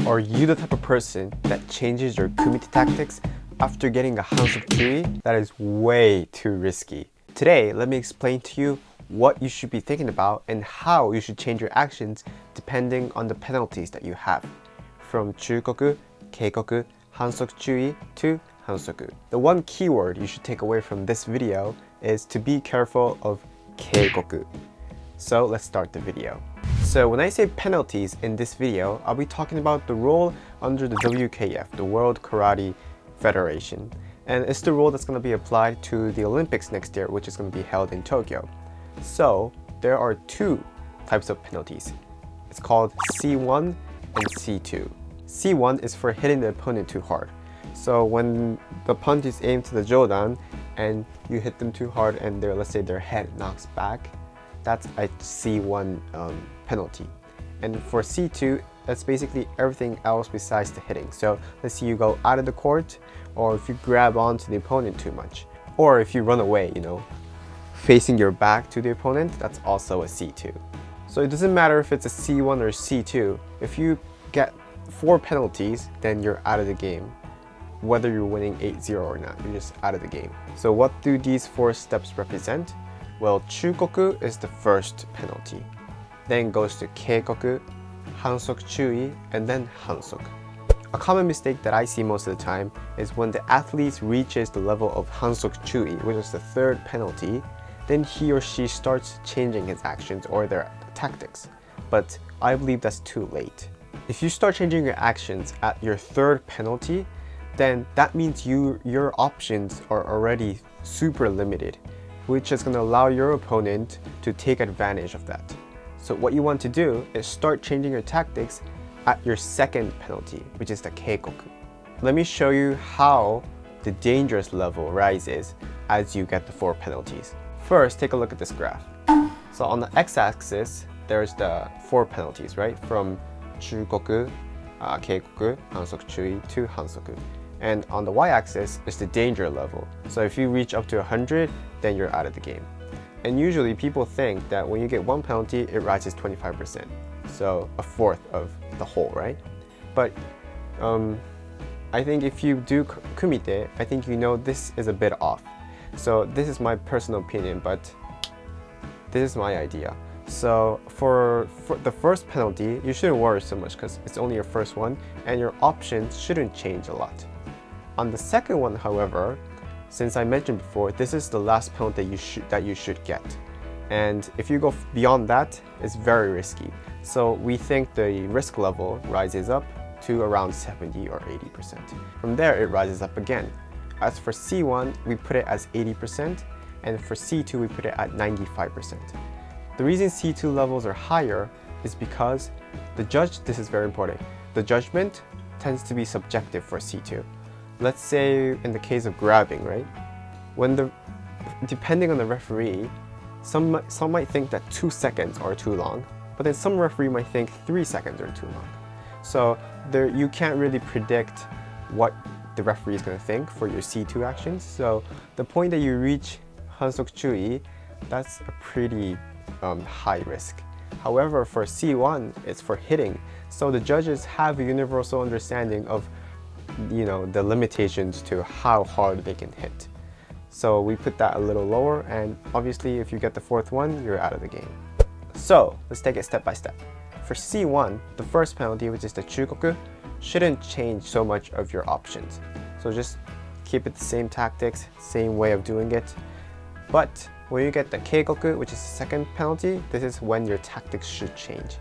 Are you the type of person that changes your Kumite tactics after getting a Hansuk Chui? That is way too risky. Today, let me explain to you what you should be thinking about and how you should change your actions depending on the penalties that you have. From Chukoku, Keikoku, Hansuk Chui to Hansoku. The one keyword you should take away from this video is to be careful of Keikoku. So let's start the video. So when I say penalties in this video, I'll be talking about the rule under the WKF, the World Karate Federation. And it's the rule that's going to be applied to the Olympics next year, which is going to be held in Tokyo. So there are two types of penalties. It's called C1 and C2. C1 is for hitting the opponent too hard. So when the punch is aimed to the Jodan and you hit them too hard and let's say their head knocks back, that's a C1 penalty. And for C2, that's basically everything else besides the hitting. So let's say you go out of the court, or if you grab onto the opponent too much, or if you run away, facing your back to the opponent, that's also a C2. So it doesn't matter if it's a C1 or C2. If you get 4 penalties, then you're out of the game. Whether you're winning 8-0 or not, you're just out of the game. So what do these 4 steps represent? Well, Chukoku is the first penalty. Then goes to Keikoku, Hansok Chui, and then Hansok. A common mistake that I see most of the time is when the athlete reaches the level of Hansok Chui, which is the 3rd penalty, then he or she starts changing his actions or their tactics. But I believe that's too late. If you start changing your actions at your 3rd penalty, then that means your options are already super limited, which is going to allow your opponent to take advantage of that. So what you want to do is start changing your tactics at your 2nd penalty, which is the Keikoku. Let me show you how the dangerous level rises as you get the 4 penalties. First, take a look at this graph. So on the x-axis, there's the 4 penalties, right? From Chukoku, Keikoku, Hansok Chui to Hansoku. And on the y-axis is the danger level. So if you reach up to 100, then you're out of the game. And usually people think that when you get 1 penalty, it rises 25%. So a 4th of the whole, right? But I think if you do Kumite, I think this is a bit off. So this is my personal opinion, but this is my idea. So for the first penalty, you shouldn't worry so much because it's only your first one and your options shouldn't change a lot. On the 2nd one, however, since I mentioned before, this is the last penalty that you should get. And if you go beyond that, it's very risky. So we think the risk level rises up to around 70 or 80%. From there, it rises up again. As for C1, we put it as 80%, and for C2, we put it at 95%. The reason C2 levels are higher is because this is very important, the judgment tends to be subjective for C2. Let's say in the case of grabbing, right? Depending on the referee, some might think that 2 seconds are too long, but then some referee might think 3 seconds are too long. So you can't really predict what the referee is going to think for your C2 actions. So the point that you reach Hansok Chui, that's a pretty high risk. However, for C1, it's for hitting. So the judges have a universal understanding of the limitations to how hard they can hit. So we put that a little lower, and obviously if you get the 4th one, you're out of the game. So let's take it step by step. For C1, the first penalty, which is the Chukoku, shouldn't change so much of your options. So just keep it the same tactics, same way of doing it. But when you get the Keikoku, which is the 2nd penalty, this is when your tactics should change.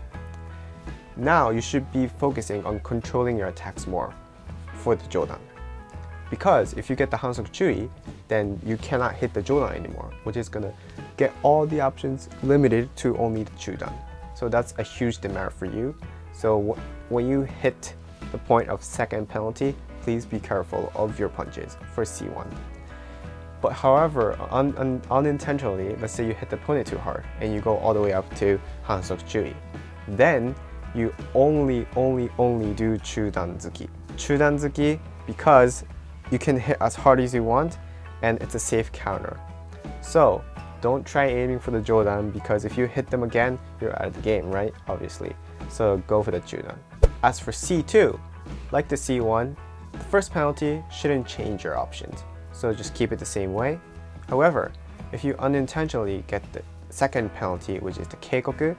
Now you should be focusing on controlling your attacks more for the Jodan. Because if you get the Hansok Chui, then you cannot hit the Jodan anymore, which is gonna get all the options limited to only the Chudan. So that's a huge demerit for you. So when you hit the point of 2nd penalty, please be careful of your punches for C1. But however, unintentionally, let's say you hit the opponent too hard and you go all the way up to Hansok Chui, then you only do Chudanzuki. Chudanzuki because you can hit as hard as you want and it's a safe counter. So don't try aiming for the Jodan because if you hit them again, you're out of the game, right? Obviously. So go for the Chudan. As for C2, like the C1, the first penalty shouldn't change your options, so just keep it the same way. However, if you unintentionally get the second penalty, which is the keikoku,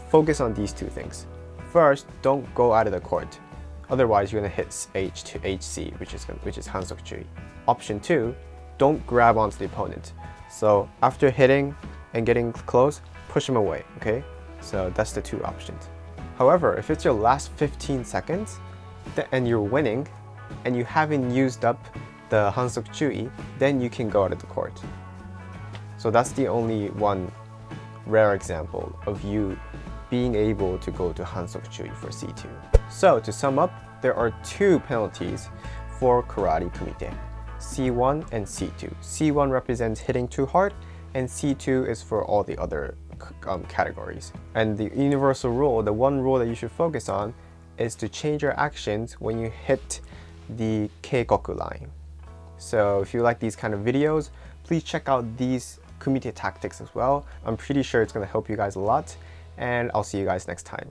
focus on these two things. First, don't go out of the court. Otherwise, you're gonna hit H to HC, which is hansok chui. Option 2, don't grab onto the opponent. So after hitting and getting close, push him away, okay? So that's the two options. However, if it's your last 15 seconds and you're winning and you haven't used up the hansok chui, then you can go out of the court. So that's the only one rare example of you being able to go to hansok chui for C2. So to sum up, there are two penalties for karate kumite, C1 and C2. C1 represents hitting too hard, and C2 is for all the other categories. And the universal rule, the one rule that you should focus on, is to change your actions when you hit the keikoku line. So if you like these kind of videos, please check out these kumite tactics as well. I'm pretty sure it's going to help you guys a lot, and I'll see you guys next time.